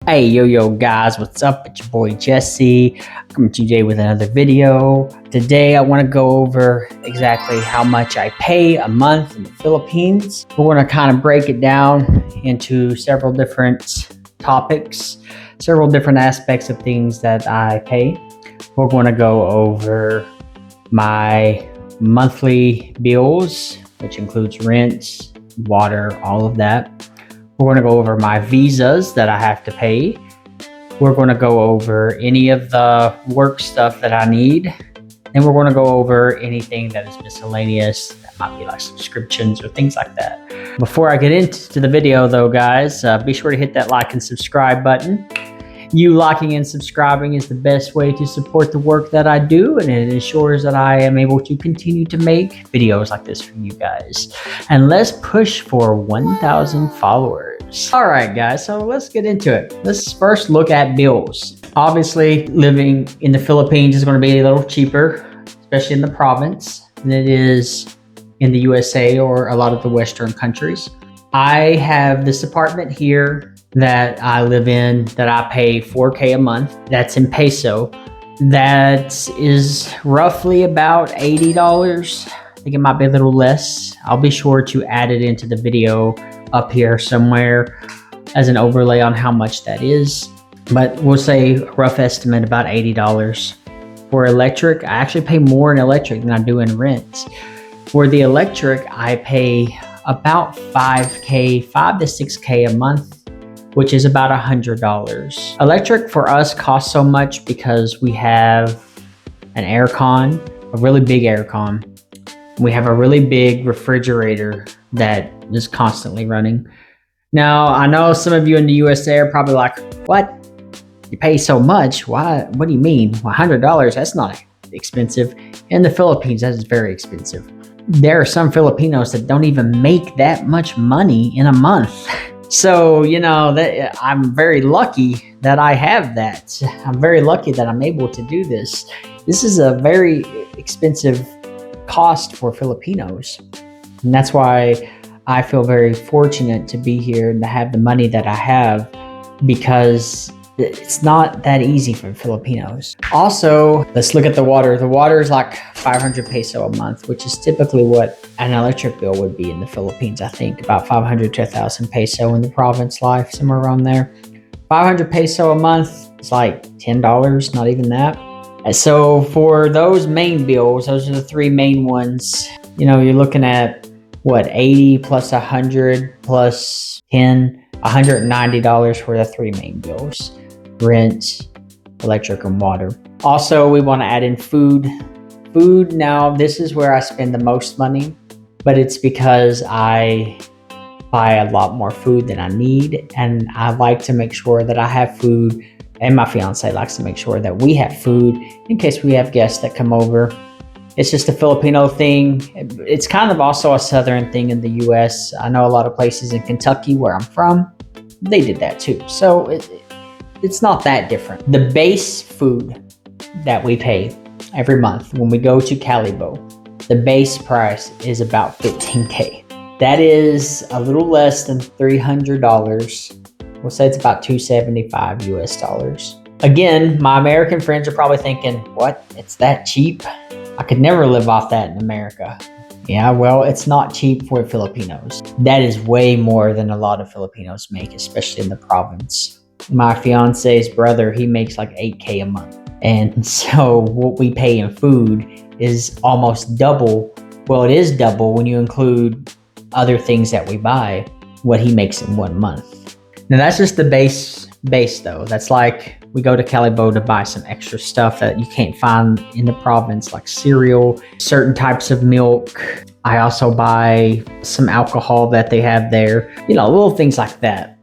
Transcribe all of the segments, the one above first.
Hey, yo, guys, what's up? It's your boy Jesse. Coming to you today with another video. Today, I want to go over exactly how much I pay a month in the Philippines. We're going to kind of break it down into several different topics, several different aspects of things that I pay. We're going to go over my monthly bills, which includes rent, water, all of that. We're going to go over my visas that I have to pay. We're going to go over any of the work stuff that I need. And we're going to go over anything that is miscellaneous. That might be like subscriptions or things like that. Before I get into the video though, guys, be sure to hit that like and subscribe button. You liking and subscribing is the best way to support the work that I do, and it ensures that I am able to continue to make videos like this for you guys. And let's push for 1,000 followers. All right, guys, so let's get into it. Let's first look at bills. Obviously, living in the Philippines is going to be a little cheaper, especially in the province, than it is in the USA or a lot of the Western countries. I have this apartment here that I live in that I pay $4K a month. That's in peso. That is roughly about $80. I think it might be a little less. I'll be sure to add it into the video up here somewhere as an overlay on how much that is. But we'll say a rough estimate about $80. For electric, I actually pay more in electric than I do in rent. For the electric, I pay about 5K, 5 to 6K a month, which is about $100. Electric for us costs so much because we have an air con, a really big air con. We have a really big refrigerator that is constantly running. Now, I know some of you in the USA are probably like, what? You pay so much? Why? What do you mean? $100, that's not expensive. In the Philippines, that is very expensive. There are some Filipinos that don't even make that much money in a month. So, you know, I'm very lucky that I have that. I'm very lucky that I'm able to do this. This is a very expensive cost for Filipinos. And that's why I feel very fortunate to be here and to have the money that I have, because it's not that easy for Filipinos. Also, let's look at the water. The water is like 500 peso a month, which is typically what an electric bill would be in the Philippines. I think about 500 to 1,000 peso in the province life, somewhere around there. 500 peso a month is like $10, not even that. And so for those main bills, those are the three main ones. You know, you're looking at what, 80 plus 100 plus 10, $190 for the three main bills: rent, electric, and water. Also, we want to add in food. Food, now this is where I spend the most money, but it's because I buy a lot more food than I need, and I like to make sure that I have food, and my fiance likes to make sure that we have food in case we have guests that come over. It's just a Filipino thing. It's kind of also a Southern thing in the US. I know a lot of places in Kentucky, where I'm from, they did that too. So it's not that different. The base food that we pay every month when we go to Calibo, the base price is about 15K. That is a little less than $300. We'll say it's about $275 US dollars. Again, my American friends are probably thinking, what? It's that cheap? I could never live off that in America. Yeah, well, it's not cheap for Filipinos. That is way more than a lot of Filipinos make, especially in the province. My fiance's brother, he makes like 8K a month. And so what we pay in food is almost double. Well, it is double when you include other things that we buy, what he makes in 1 month. Now that's just the base though. That's like we go to Calibo to buy some extra stuff that you can't find in the province, like cereal, certain types of milk. I also buy some alcohol that they have there, you know, little things like that.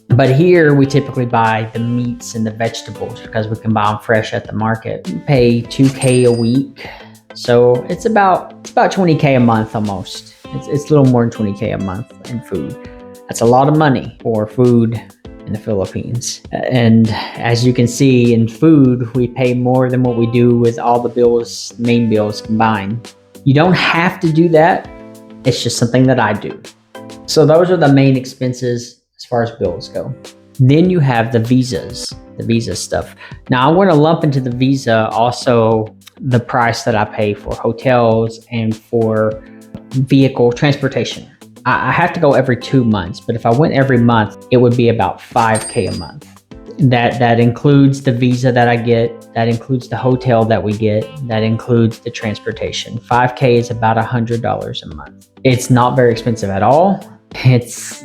But here we typically buy the meats and the vegetables because we can buy them fresh at the market. We pay 2K a week. So it's about 20K a month almost. It's a little more than 20K a month in food. That's a lot of money for food in the Philippines. And as you can see, in food, we pay more than what we do with all the bills, main bills combined. You don't have to do that. It's just something that I do. So those are the main expenses as far as bills go. Then you have the visas, the visa stuff. Now I'm going to lump into the visa also the price that I pay for hotels and for vehicle transportation. I have to go every 2 months, but if I went every month, it would be about $5K a month. That includes the visa that I get, that includes the hotel that we get, that includes the transportation. $5K is about $100 a month. It's not very expensive at all. It's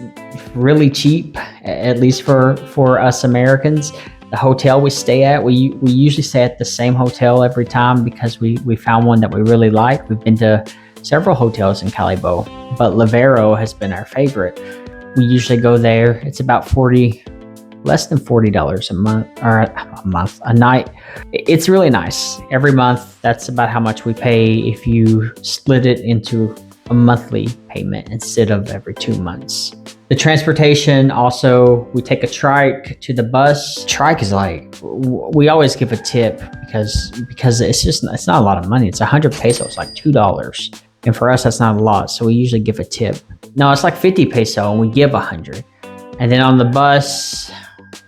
really cheap, at least for us Americans. The hotel we stay at, we usually stay at the same hotel every time because we found one that we really like. We've been to several hotels in Calibo, but Lavero has been our favorite. We usually go there. It's about less than $40 a month, or a night. It's really nice. Every month, that's about how much we pay if you split it into a monthly payment instead of every 2 months. The transportation also, we take a trike to the bus. Trike is like, we always give a tip because it's not a lot of money. It's 100 pesos, like $2. And for us, that's not a lot. So we usually give a tip. No, it's like 50 peso and we give 100. And then on the bus,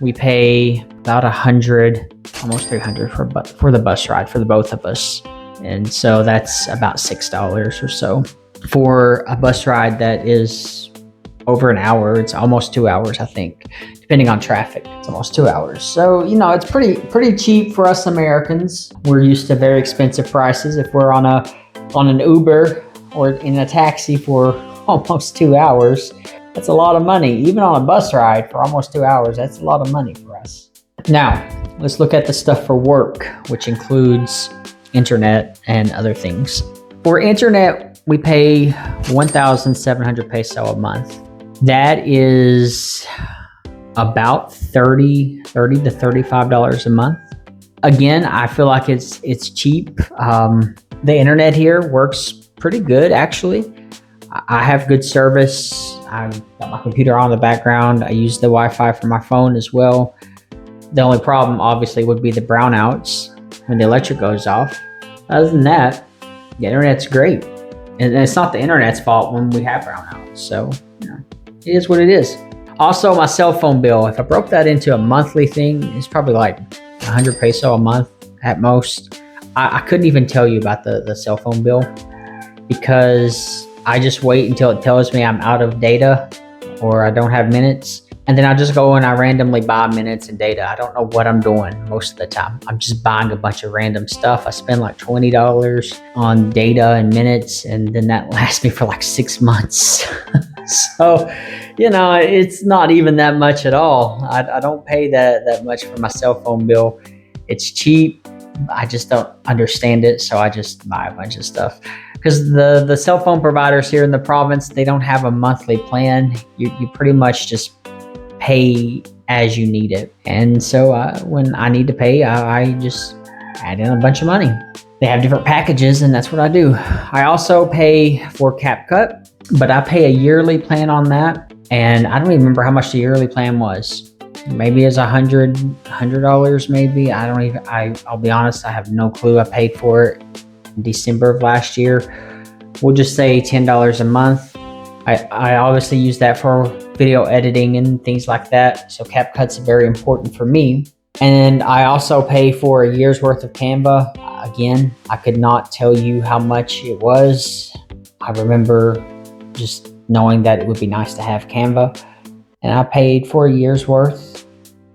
we pay about 100, almost 300 for the bus ride for the both of us. And so that's about $6 or so. For a bus ride that is over an hour, it's almost 2 hours, I think, depending on traffic. It's almost 2 hours. So, it's pretty cheap for us Americans. We're used to very expensive prices. If we're on an Uber or in a taxi for almost 2 hours, that's a lot of money. Even on a bus ride for almost 2 hours, that's a lot of money for us. Now, let's look at the stuff for work, which includes internet and other things. For internet, we pay 1,700 peso a month. That is about $30 to $35 a month. Again, I feel like it's cheap. The internet here works pretty good, actually. I have good service. I've got my computer on in the background. I use the Wi-Fi for my phone as well. The only problem, obviously, would be the brownouts when the electric goes off. Other than that, the internet's great. And it's not the internet's fault when we have brownouts. So, it is what it is. Also, my cell phone bill, if I broke that into a monthly thing, it's probably like 100 peso a month at most. I couldn't even tell you about the cell phone bill because I just wait until it tells me I'm out of data or I don't have minutes. And then I just go and I randomly buy minutes and data. I don't know what I'm doing most of the time. I'm just buying a bunch of random stuff. I spend like $20 on data and minutes, and then that lasts me for like 6 months. So, it's not even that much at all. I don't pay that much for my cell phone bill. It's cheap. I just don't understand it, so I just buy a bunch of stuff. Because the cell phone providers here in the province, they don't have a monthly plan. You pretty much just pay as you need it. And so when I need to pay, I just add in a bunch of money. They have different packages, and that's what I do. I also pay for CapCut, but I pay a yearly plan on that. And I don't even remember how much the yearly plan was. Maybe it's $100 maybe. I'll be honest, I have no clue. I paid for it in December of last year. We'll just say $10 a month. I obviously use that for video editing and things like that. So CapCut's very important for me. And I also pay for a year's worth of Canva. Again, I could not tell you how much it was. I remember just knowing that it would be nice to have Canva. And I paid for a year's worth.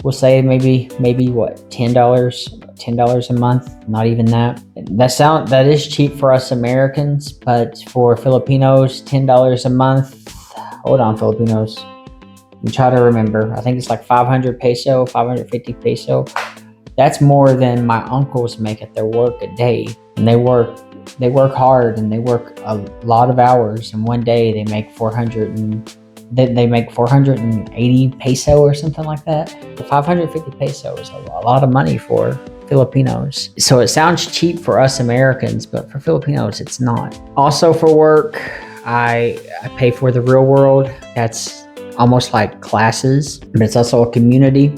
We'll say maybe what, $10 a month, not even that. That is cheap for us Americans, but for Filipinos, $10 a month. Hold on, Filipinos. I'm trying to remember. I think it's like 500 peso, 550 peso. That's more than my uncles make at their work a day. And they work hard and they work a lot of hours. And one day they make 480 peso or something like that. 550 peso is a lot of money for Filipinos. So it sounds cheap for us Americans, but for Filipinos, it's not. Also for work, I pay for the Real World. That's almost like classes, but it's also a community.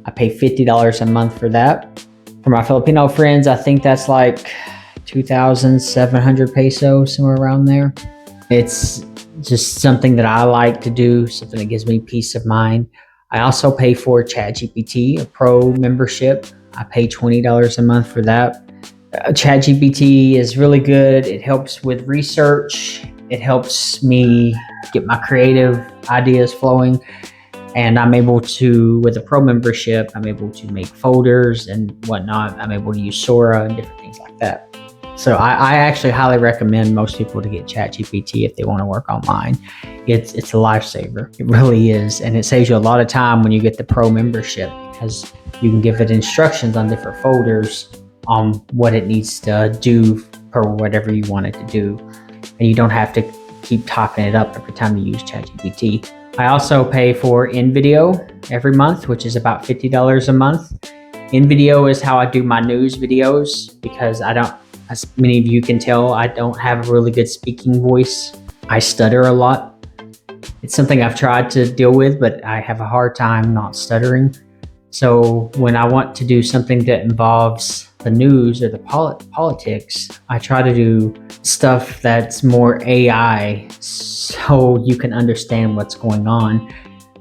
I pay $50 a month for that. For my Filipino friends, I think that's like 2,700 pesos, somewhere around there. It's just something that I like to do, something that gives me peace of mind. I also pay for ChatGPT, a pro membership. I pay $20 a month for that. ChatGPT is really good. It helps with research. It helps me get my creative ideas flowing. And I'm able to, with a pro membership, I'm able to make folders and whatnot. I'm able to use Sora and different things like that. So I actually highly recommend most people to get ChatGPT if they want to work online. It's a lifesaver. It really is. And it saves you a lot of time when you get the pro membership, because you can give it instructions on different folders on what it needs to do for whatever you want it to do. And you don't have to keep typing it up every time you use ChatGPT. I also pay for InVideo every month, which is about $50 a month. InVideo is how I do my news videos, because as many of you can tell, I don't have a really good speaking voice. I stutter a lot. It's something I've tried to deal with, but I have a hard time not stuttering. So when I want to do something that involves the news or the politics, I try to do stuff that's more AI so you can understand what's going on,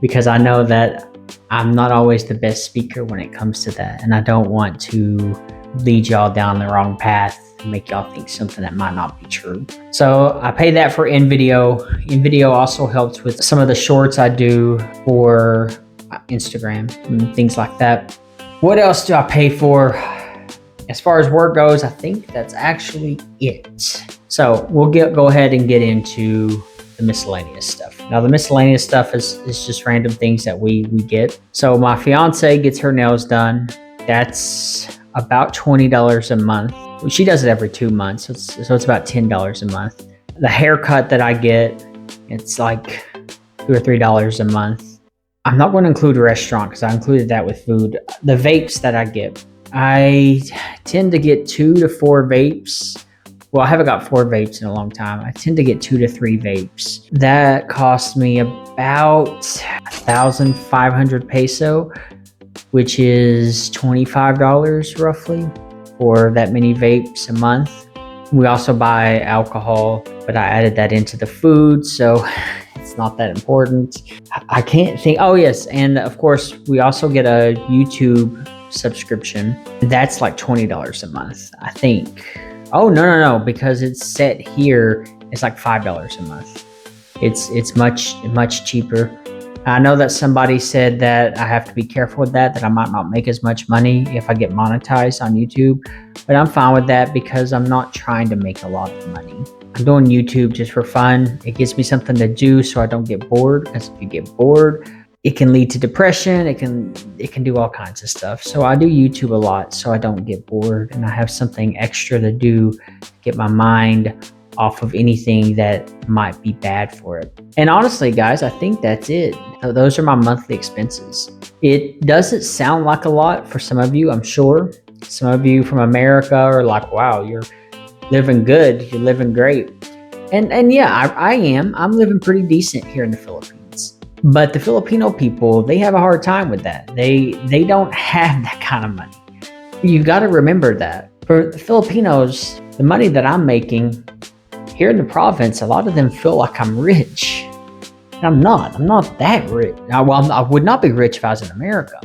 because I know that I'm not always the best speaker when it comes to that, and I don't want to lead y'all down the wrong path and make y'all think something that might not be true. So I pay that for InVideo. InVideo also helps with some of the shorts I do for Instagram and things like that. What else do I pay for? As far as work goes, I think that's actually it. So we'll go ahead and get into the miscellaneous stuff. Now the miscellaneous stuff is just random things that we get. So my fiance gets her nails done. That's about $20 a month. She does it every 2 months, so it's about $10 a month. The haircut that I get, it's like $2 or $3 a month. I'm not going to include a restaurant because I included that with food. The vapes that I get, I tend to get 2 to 4 vapes. Well, I haven't got 4 vapes in a long time. I tend to get 2 to 3 vapes. That costs me about 1,500 peso, which is $25 roughly for that many vapes a month. We also buy alcohol, but I added that into the food, so it's not that important. I can't think. Oh yes, and of course we also get a YouTube subscription. That's like $20 a month, I think. Oh no, because it's set here, it's like $5 a month. It's much cheaper. I know that somebody said that I have to be careful with that I might not make as much money if I get monetized on YouTube, but I'm fine with that because I'm not trying to make a lot of money. I'm doing YouTube just for fun. It gives me something to do so I don't get bored, because if you get bored, it can lead to depression. It can do all kinds of stuff. So I do YouTube a lot so I don't get bored, and I have something extra to do to get my mind off of anything that might be bad for it. And honestly, guys, I think that's it. Those are my monthly expenses. It doesn't sound like a lot for some of you, I'm sure. Some of you from America are like, wow, you're living good. You're living great. And yeah, I am. I'm living pretty decent here in the Philippines. But the Filipino people, they have a hard time with that. They don't have that kind of money. You've got to remember that. For the Filipinos, the money that I'm making here in the province, a lot of them feel like I'm rich. And I'm not that rich. Well, I would not be rich if I was in America.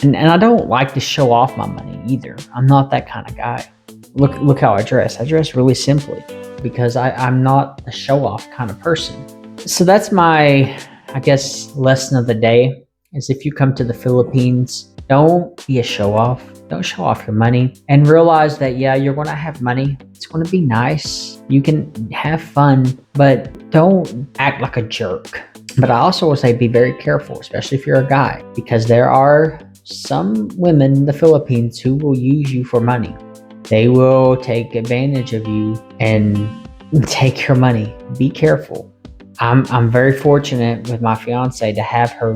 And I don't like to show off my money either. I'm not that kind of guy. Look how I dress. I dress really simply because I'm not a show-off kind of person. So that's my, I guess, lesson of the day is if you come to the Philippines, don't be a show-off. Don't show off your money, and realize that, yeah, you're going to have money. It's going to be nice. You can have fun, but don't act like a jerk. But I also will say be very careful, especially if you're a guy, because there are some women in the Philippines who will use you for money. They will take advantage of you and take your money. Be careful. I'm very fortunate with my fiance to have her,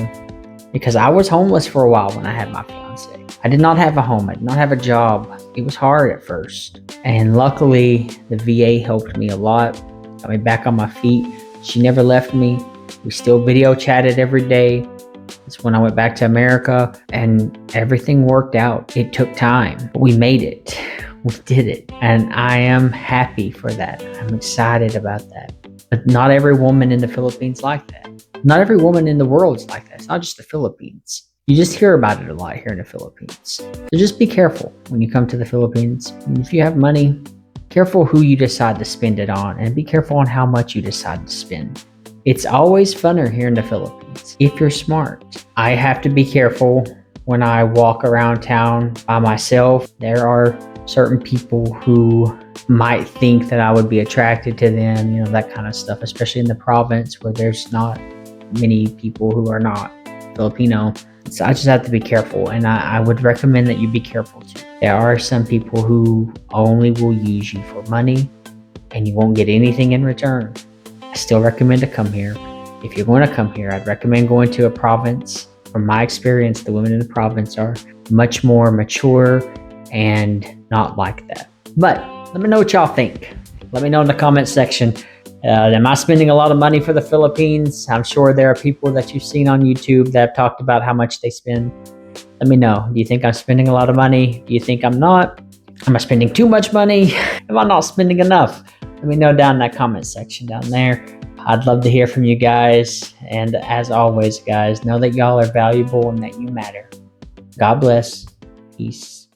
because I was homeless for a while when I had my fiance. I did not have a home. I did not have a job. It was hard at first. And luckily, the VA helped me a lot. Got me back on my feet. She never left me. We still video chatted every day. That's when I went back to America, and everything worked out. It took time, but we made it. We did it. And I am happy for that. I'm excited about that. But not every woman in the Philippines like that. Not every woman in the world is like that. It's not just the Philippines. You just hear about it a lot here in the Philippines. So just be careful when you come to the Philippines. If you have money, careful who you decide to spend it on, and be careful on how much you decide to spend. It's always funner here in the Philippines if you're smart. I have to be careful when I walk around town by myself. There are certain people who might think that I would be attracted to them, that kind of stuff, especially in the province where there's not many people who are not Filipino. So I just have to be careful, and I would recommend that you be careful too. There are some people who only will use you for money and you won't get anything in return. I still recommend to come here. If you're going to come here, I'd recommend going to a province. From my experience, the women in the province are much more mature and not like that. But let me know what y'all think. Let me know in the comment section. Am I spending a lot of money for the Philippines? I'm sure there are people that you've seen on YouTube that have talked about how much they spend. Let me know. Do you think I'm spending a lot of money? Do you think I'm not? Am I spending too much money? Am I not spending enough? Let me know down in that comment section down there. I'd love to hear from you guys. And as always, guys, know that y'all are valuable and that you matter. God bless. Peace.